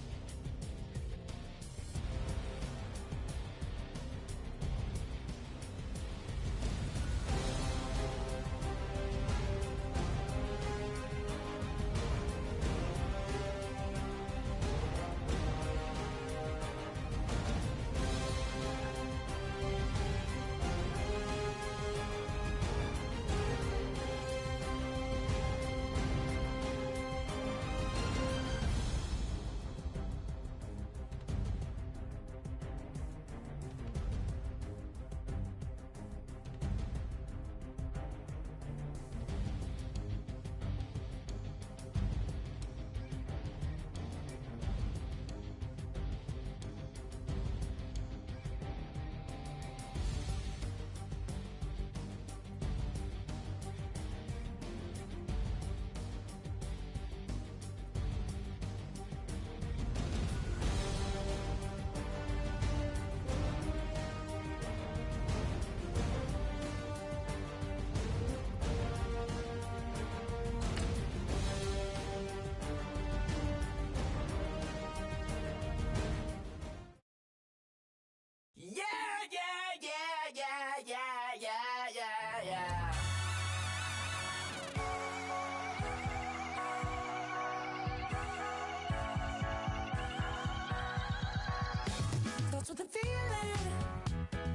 the feeling,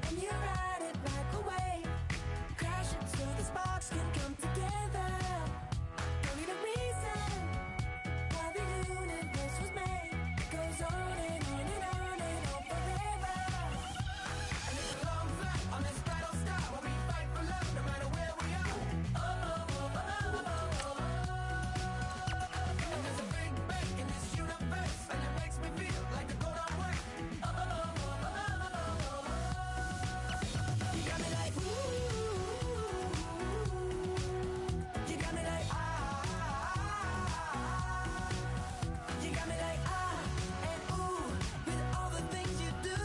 and you ride it like a wave. Crash it so the sparks can come together. Don't need a reason why the universe was made. It goes on and on and on and on forever. And it's a long flight on this battle star, where we fight for love no matter where we are. Oh, oh, oh, oh, oh, oh. And there's a big break in this universe, and it makes me feel like the go don't work. Oh, oh, oh, oh, oh, oh. You got me like ooh. You got me like you got me like and ooh, with all the things you do.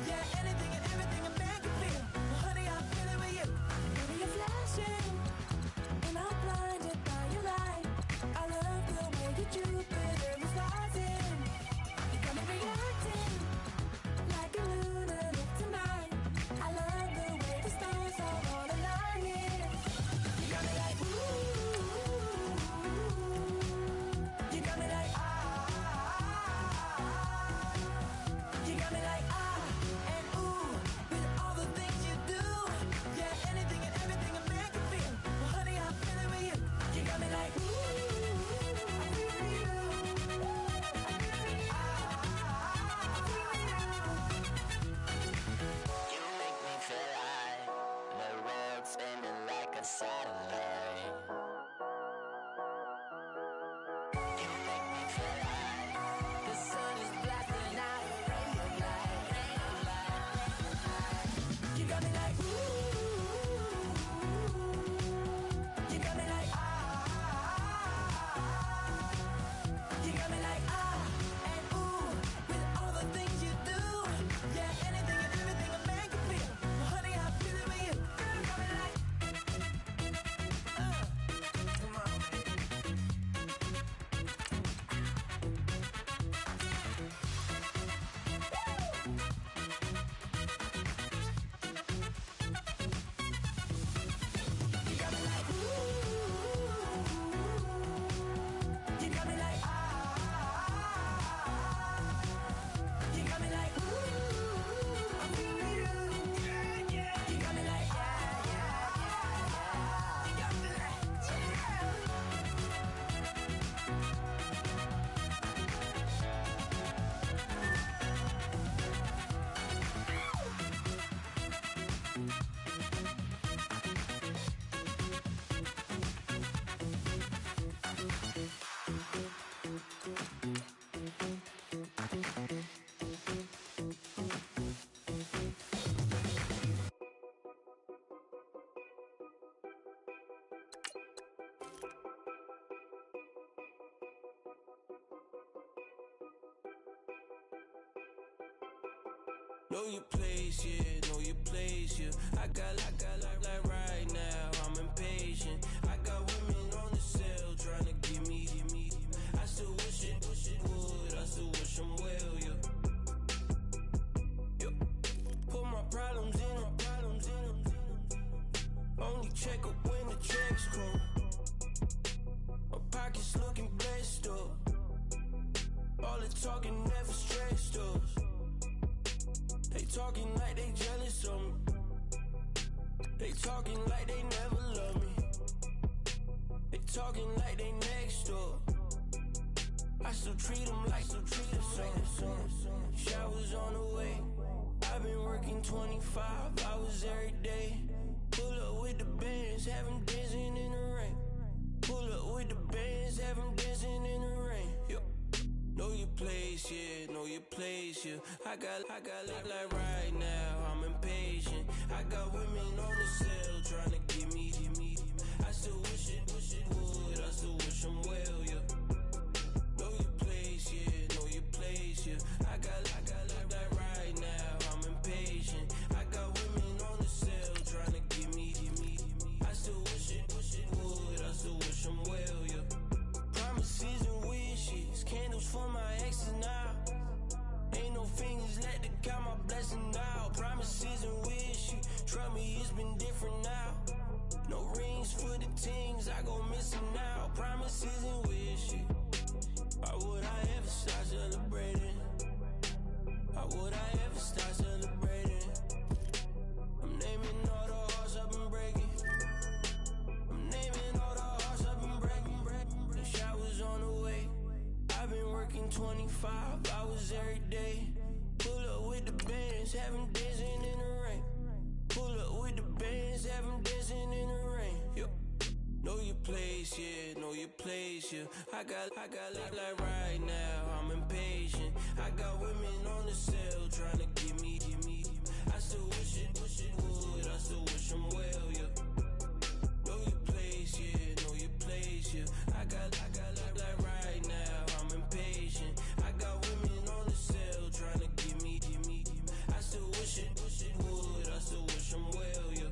Yeah, anything and everything a man can feel. Well, honey, I'm feeling with you. Baby, you're flashing, and I'm blinded by your light. I love the way you Jupiter is rising. You got me reacting like a lunatic tonight. I love the way the stars are all aligning. You got me like ooh. You got me like you got me like and ooh, with all the things you do. Yeah, anything and everything a man can feel. Well, honey, I'm feeling with you. You got me like ooh, I feel you. You make me feel like the world's spinning like a satellite. You make me feel like The sun is blasting out, rainbow light, rainbow light. You got me like ooh. You got me like you got me like and ooh, with all the things you do. Yeah, anything and everything a man can feel. Well, honey, I'm feeling with you. You got me like come on. You got me like ooh. You got me like you got me like ooh. I'm feeling you. Yeah, yeah. You got me like yeah, yeah, yeah. You got me like yeah. Know your place, yeah, know your place, yeah. I got like right now, I'm impatient. I got women on the cell trying to give me. I still wish it would, I still wish I'm well, yeah. Yo. Put my problems in them. Only check up when the checks come. My pockets looking blessed up. All the talking never stressed us. They talking like they jealous of me. They talking like they never love me. They talking like they next door. I still treat them like so. Showers on the way. I've been working 25 hours every day. Pull up with the bands, have them dancing in the rain. Pull up with the bands, have them dancing in the rain. Yo. Know your place, yeah, know your place, yeah. I got like right now, I'm impatient. I got women on the cell trying to give me. I still wish it would, I still wish I'm well, yeah. Know your place, yeah, know your place, yeah. I got like right now, I'm impatient. I got women on the cell trying to give me. I still wish it would, I still wish I'm well, yeah. Promises and wishes, candles for my exes now. Ain't no fingers left to count my blessing now. Promises and wishes, trust me, it's been different now. No rings for the things I go missing now. Promises and wishes, why would I ever start celebrating? I Why would I ever start celebrating? I'm naming all the hearts I've been breaking. I'm naming all the hearts I've been breaking. The shower's on the way. I've been working 25 hours every day. Pull up with the bands, have them dancing in the rain. Pull up with the bands, have them dancing in the rain. Yo. Know your place, yeah, know your place, yeah. I got like right now, I'm impatient. I got women on the cell trying to give me. I still wish it would, I still wish them well, yeah. Know your place, yeah, know your place, yeah. I got like right now, I'm impatient. I got women on the cell trying to give me. I still wish it would, I still wish them well, yeah.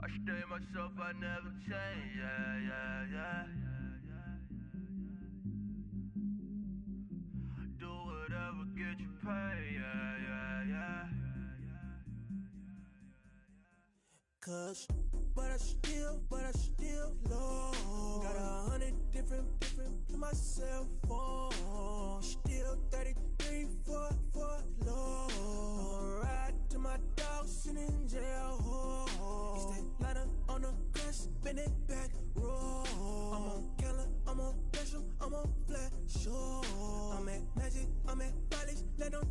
I stay myself, I never change, yeah. Do whatever, get you paid, yeah. Cause, but I still low. Got 100 different in my cell phone. Still 33 for low. I'ma ride to my dog sitting in jail. It's that lighter on the grass, bend it back, roll. I'm on Keller, I'm on Bishop, I'm on Flat Shore. I'm at Magic, I'm at Bally's, let them